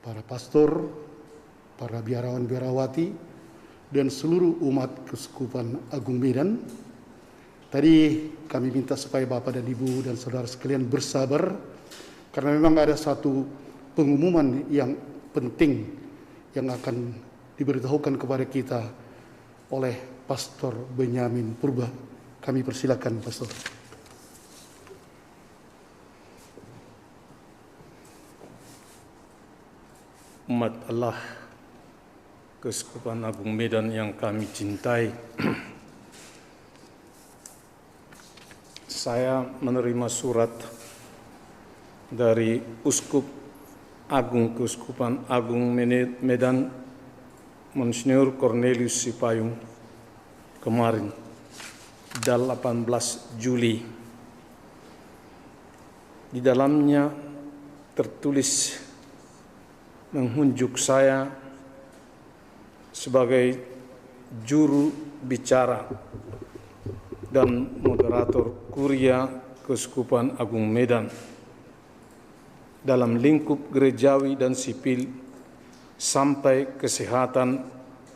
para pastor, para biarawan-biarawati, dan seluruh umat Keuskupan Agung Medan. Tadi kami minta supaya Bapak dan Ibu dan saudara sekalian bersabar, karena memang ada satu pengumuman yang penting yang akan diberitahukan kepada kita oleh Pastor Benyamin Purba. Kami persilakan, Pastor. Umat Allah Keuskupan Agung Medan yang kami cintai, saya menerima surat dari Uskup Agung Keuskupan Agung Medan, Monsinyur Cornelius Sipayung kemarin, 18 Juli. Di dalamnya tertulis menghunjuk saya sebagai juru bicara dan moderator Kuria Keuskupan Agung Medan dalam lingkup gerejawi dan sipil sampai kesehatan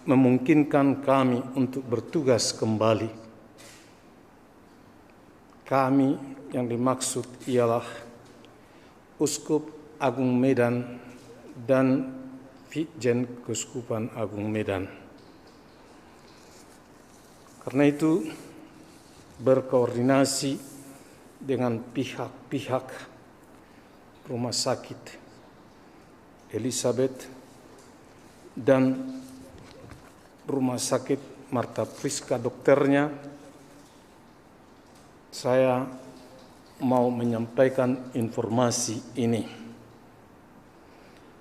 memungkinkan kami untuk bertugas kembali. Kami yang dimaksud ialah Uskup Agung Medan dan Vitjen Keuskupan Agung Medan. Karena itu, berkoordinasi dengan pihak-pihak Rumah Sakit Elizabeth dan Rumah Sakit Marta Priska dokternya, saya mau menyampaikan informasi ini.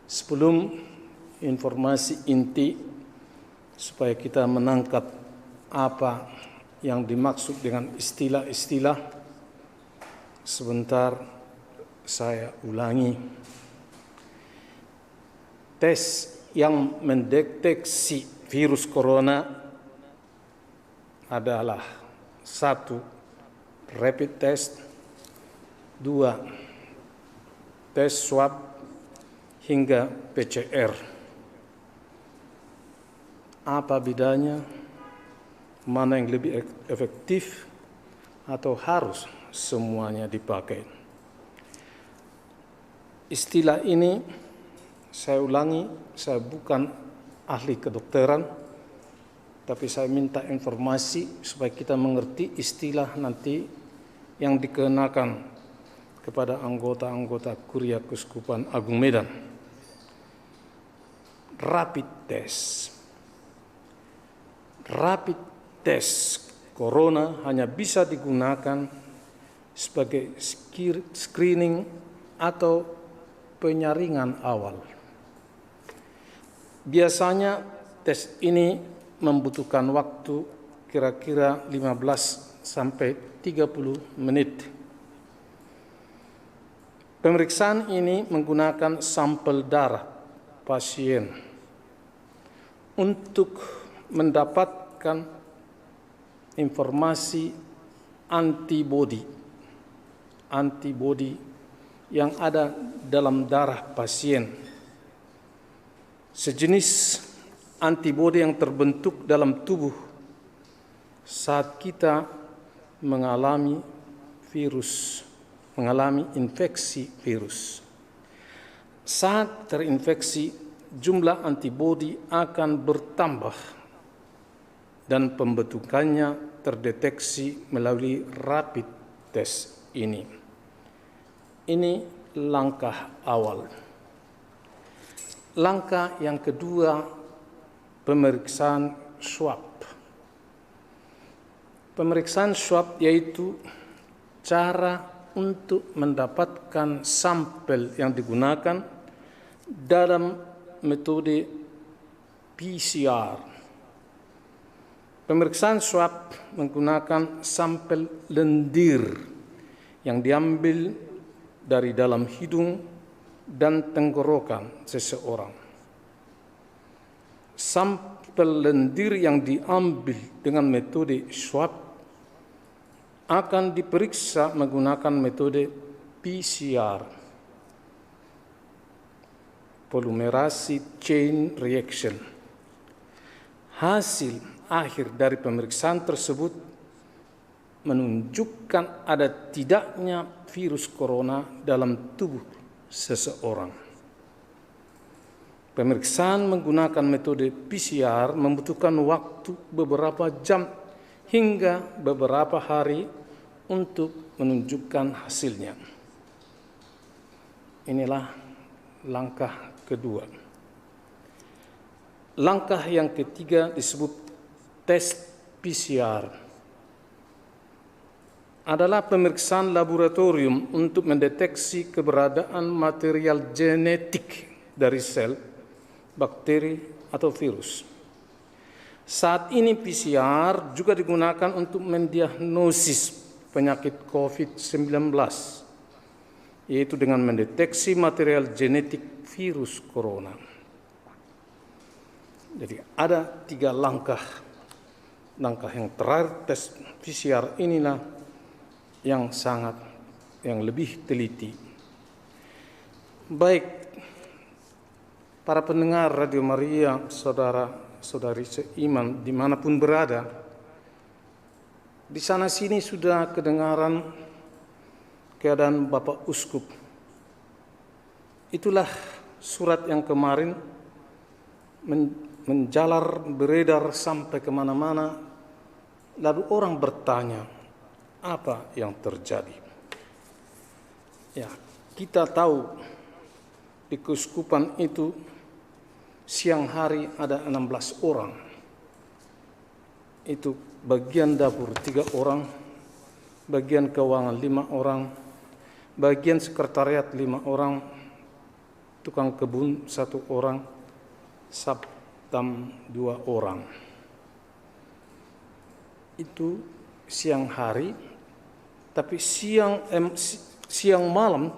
Sebelum informasi inti, supaya kita menangkap apa yang dimaksud dengan istilah-istilah, sebentar saya ulangi. Tes yang mendeteksi virus corona adalah 1. Rapid test, 2. Tes swab hingga PCR. Apa bedanya? Mana yang lebih efektif atau harus semuanya dipakai? Istilah ini saya ulangi, saya bukan ahli kedokteran, tapi saya minta informasi supaya kita mengerti istilah nanti yang dikenakan kepada anggota-anggota Kuria Keuskupan Agung Medan. Rapid test. Rapid test corona hanya bisa digunakan sebagai screening atau penyaringan awal. Biasanya tes ini membutuhkan waktu kira-kira 15 sampai 30 menit. Pemeriksaan ini menggunakan sampel darah pasien untuk mendapatkan informasi antibodi yang ada dalam darah pasien. Sejenis antibodi yang terbentuk dalam tubuh saat kita mengalami infeksi virus. Saat terinfeksi, jumlah antibodi akan bertambah dan pembentukannya terdeteksi melalui rapid test ini. Ini langkah awal. Langkah yang kedua, pemeriksaan swab. Pemeriksaan swab yaitu cara untuk mendapatkan sampel yang digunakan dalam metode PCR. Pemeriksaan swab menggunakan sampel lendir yang diambil dari dalam hidung dan tenggorokan seseorang. Sampel lendir yang diambil dengan metode swab akan diperiksa menggunakan metode PCR. polymerase chain reaction. Hasil akhir dari pemeriksaan tersebut menunjukkan ada tidaknya virus corona dalam tubuh seseorang. Pemeriksaan menggunakan metode PCR membutuhkan waktu beberapa jam hingga beberapa hari untuk menunjukkan hasilnya. Inilah langkah kedua. Langkah yang ketiga disebut tes PCR. Adalah pemeriksaan laboratorium untuk mendeteksi keberadaan material genetik dari sel, bakteri, atau virus. Saat ini PCR juga digunakan untuk mendiagnosis penyakit COVID-19, yaitu dengan mendeteksi material genetik virus corona. Jadi ada 3 langkah. Langkah yang terakhir, tes PCR inilah yang lebih teliti. Baik, para pendengar Radio Maria, saudara-saudari seiman dimanapun berada, di sana sini sudah kedengaran keadaan Bapak Uskup. Itulah surat yang kemarin menjalar, beredar sampai kemana-mana, lalu orang bertanya, apa yang terjadi? Ya, kita tahu di keuskupan itu siang hari ada 16 orang. Itu bagian dapur 3 orang, bagian keuangan 5 orang, bagian sekretariat 5 orang, tukang kebun 1 orang, Sabtam 2 orang. Itu siang hari, tapi siang malam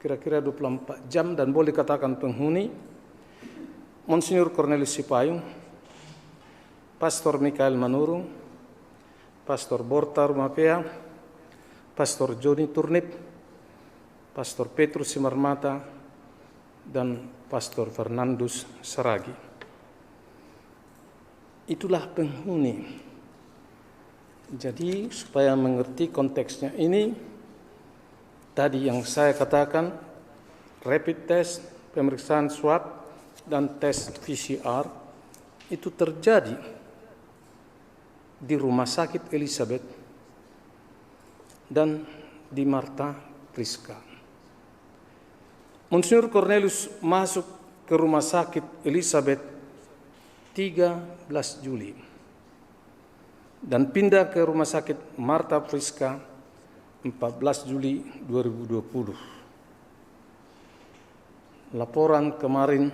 kira-kira 24 jam dan boleh katakan penghuni Monsinyur Cornelius Sipayung, Pastor Mikael Manurung, Pastor Borta Rumapea, Pastor Joni Turnip, Pastor Petrus Simarmata, dan Pastor Fernandus Saragi. Itulah penghuni. Jadi supaya mengerti konteksnya ini, tadi yang saya katakan, rapid test, pemeriksaan swab, dan tes PCR itu terjadi di Rumah Sakit Elizabeth dan di Marta Priska. Monsinyur Cornelius masuk ke Rumah Sakit Elizabeth 13 Juli dan pindah ke Rumah Sakit Marta Priska 14 Juli 2020. Laporan kemarin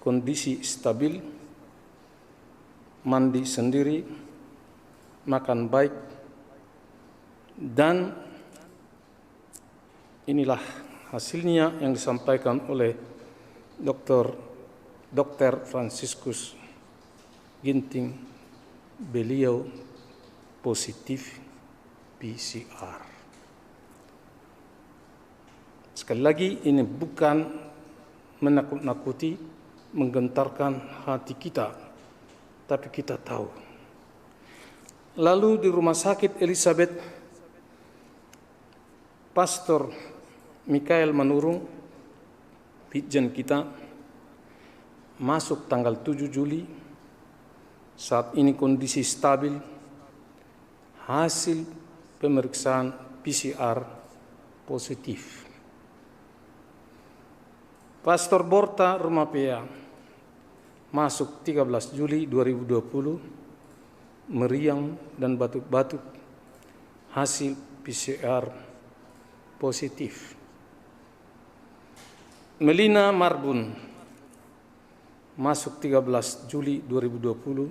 kondisi stabil, mandi sendiri, makan baik, dan inilah hasilnya yang disampaikan oleh Dr. Franciscus Ginting. Beliau positif PCR. Sekali lagi, ini bukan menakut-nakuti, menggentarkan hati kita, tapi kita tahu. Lalu di Rumah Sakit Elizabeth, Pastor Mikael Manurung, Pitjen kita, masuk tanggal 7 Juli, saat ini kondisi stabil, hasil pemeriksaan PCR positif. Pastor Borta Rumapea masuk 13 Juli 2020, meriang dan batuk-batuk, hasil PCR positif. Melina Marbun masuk 13 Juli 2020,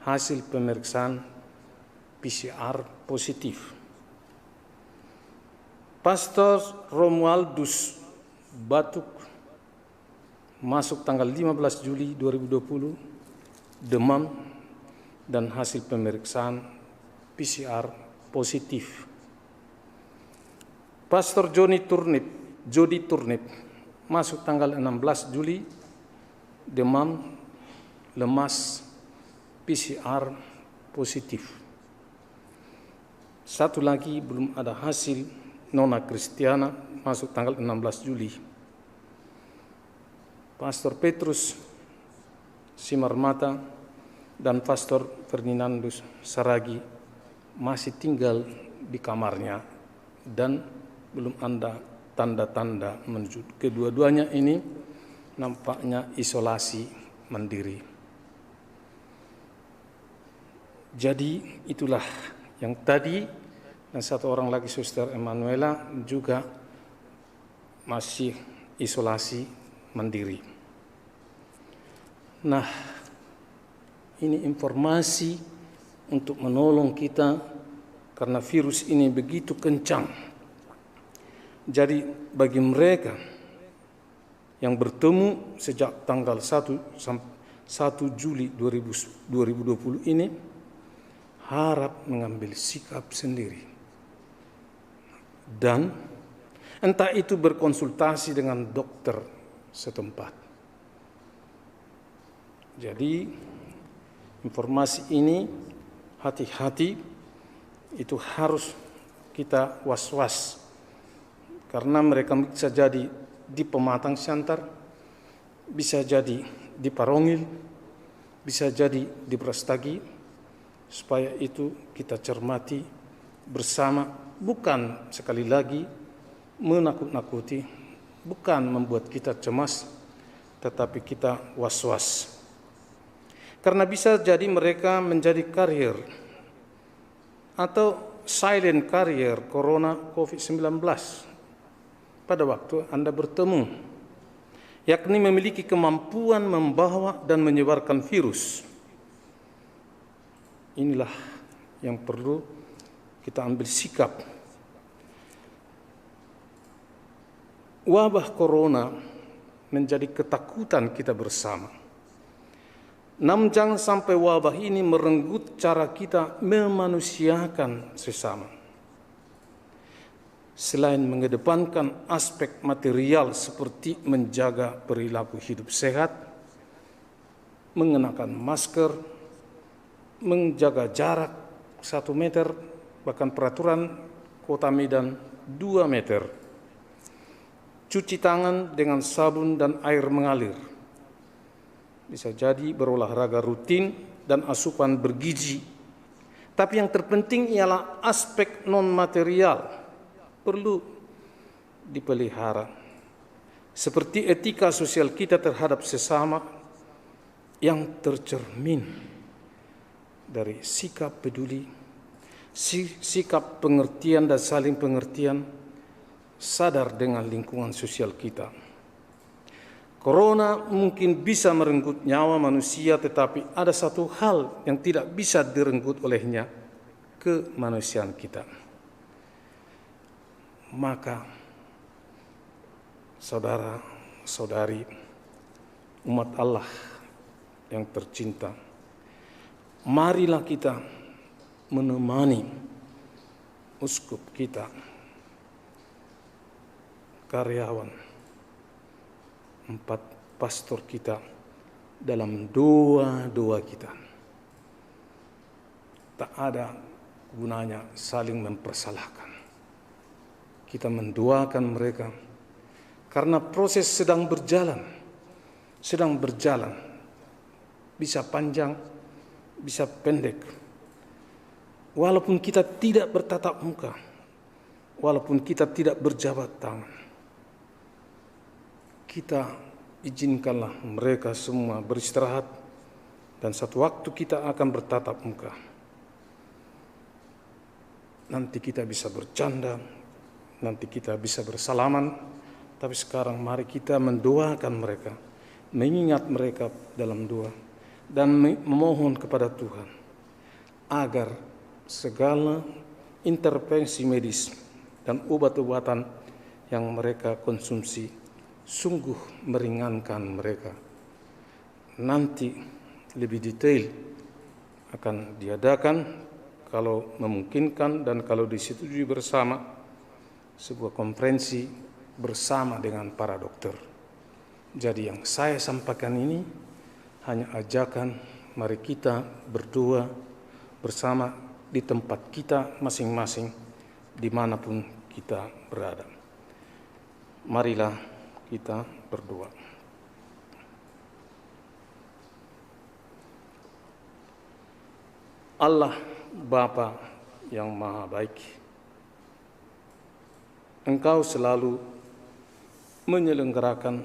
hasil pemeriksaan PCR positif. Pastor Romualdus batuk, masuk tanggal 15 Juli 2020, demam, dan hasil pemeriksaan PCR positif. Pastor Jodi Turnip masuk tanggal 16 Juli, demam, lemas, PCR positif. Satu lagi belum ada hasil, Nona Kristiana, masuk tanggal 16 Juli. Pastor Petrus Simarmata dan Pastor Ferdinandus Saragi masih tinggal di kamarnya dan belum ada tanda-tanda menuju. Kedua-duanya ini nampaknya isolasi mandiri. Jadi itulah yang tadi, dan satu orang lagi Suster Emanuela juga masih isolasi mandiri. Nah, ini informasi untuk menolong kita karena virus ini begitu kencang. Jadi bagi mereka yang bertemu sejak tanggal 1 Juli 2020 ini, harap mengambil sikap sendiri. Dan entah itu berkonsultasi dengan dokter setempat. Jadi informasi ini hati-hati, itu harus kita was-was. Karena mereka bisa jadi di Pematang Siantar, bisa jadi di Parongil, bisa jadi di Brastagi. Supaya itu kita cermati bersama, bukan sekali lagi menakut-nakuti, bukan membuat kita cemas, tetapi kita was-was. Karena bisa jadi mereka menjadi carrier atau silent carrier corona COVID-19 pada waktu Anda bertemu, yakni memiliki kemampuan membawa dan menyebarkan virus. Inilah yang perlu kita ambil sikap. Wabah corona menjadi ketakutan kita bersama. Namun jangan sampai wabah ini merenggut cara kita memanusiakan sesama. Selain mengedepankan aspek material seperti menjaga perilaku hidup sehat, mengenakan masker, menjaga jarak 1 meter, bahkan peraturan Kota Medan 2 meter. Cuci tangan dengan sabun dan air mengalir. Bisa jadi berolahraga rutin dan asupan bergizi. Tapi yang terpenting ialah aspek non-material perlu dipelihara. Seperti etika sosial kita terhadap sesama yang tercermin dari sikap peduli, sikap pengertian dan saling pengertian, sadar dengan lingkungan sosial kita. Corona mungkin bisa merenggut nyawa manusia, tetapi ada satu hal yang tidak bisa direnggut olehnya, kemanusiaan kita. Maka, saudara-saudari, umat Allah yang tercinta, marilah kita menemani uskup kita, karyawan, 4 pastor kita dalam doa-doa kita. Tak ada gunanya saling mempersalahkan. Kita mendoakan mereka karena proses sedang berjalan. Bisa panjang, bisa pendek. Walaupun kita tidak bertatap muka, walaupun kita tidak berjabat tangan, kita izinkanlah mereka semua beristirahat, dan satu waktu kita akan bertatap muka. Nanti kita bisa bercanda, nanti kita bisa bersalaman, tapi sekarang mari kita mendoakan mereka, mengingat mereka dalam doa, dan memohon kepada Tuhan agar segala intervensi medis dan obat-obatan yang mereka konsumsi sungguh meringankan mereka. Nanti lebih detail akan diadakan kalau memungkinkan dan kalau disetujui bersama sebuah konferensi bersama dengan para dokter. Jadi yang saya sampaikan ini hanya ajakan mari kita berdoa bersama di tempat kita masing-masing dimanapun kita berada. Marilah kita berdoa. Allah Bapa yang Maha Baik, Engkau selalu menyelenggarakan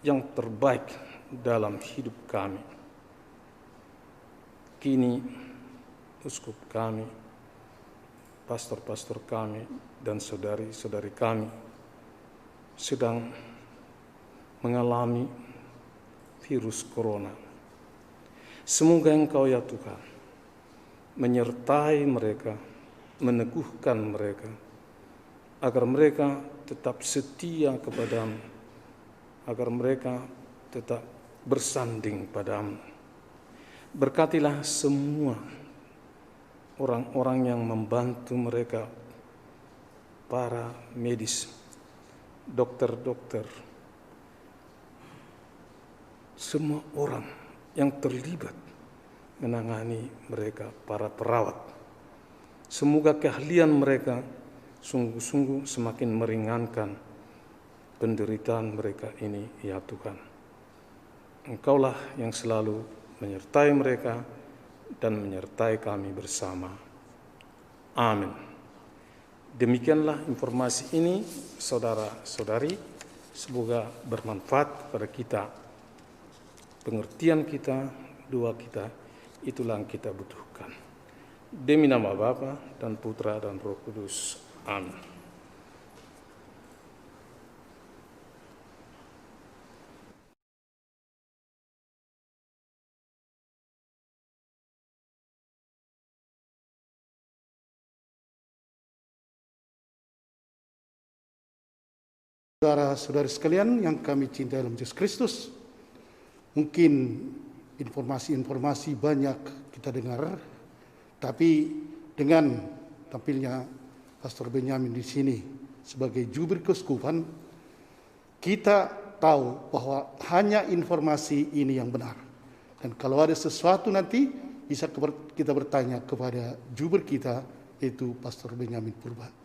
yang terbaik dalam hidup kami. Kini uskup kami, pastor-pastor kami, dan saudari-saudari kami sedang mengalami virus corona. Semoga Engkau ya Tuhan menyertai mereka, meneguhkan mereka, agar mereka tetap setia kepadamu, agar mereka tetap bersanding padamu. Berkatilah semua orang-orang yang membantu mereka, para medis, dokter-dokter, semua orang yang terlibat menangani mereka, para perawat. Semoga keahlian mereka sungguh-sungguh semakin meringankan penderitaan mereka ini, ya Tuhan. Engkaulah yang selalu menyertai mereka dan menyertai kami bersama. Amin. Demikianlah informasi ini, saudara-saudari. Semoga bermanfaat kepada kita. Pengertian kita, doa kita, itulah yang kita butuhkan. Demi nama Bapa dan Putra dan Roh Kudus. Amin. Saudara-saudari sekalian yang kami cintai dalam Yesus Kristus, mungkin informasi-informasi banyak kita dengar, tapi dengan tampilnya Pastor Benyamin di sini sebagai jubir keuskupan, kita tahu bahwa hanya informasi ini yang benar. Dan kalau ada sesuatu nanti bisa kita bertanya kepada jubir kita, yaitu Pastor Benyamin Purba.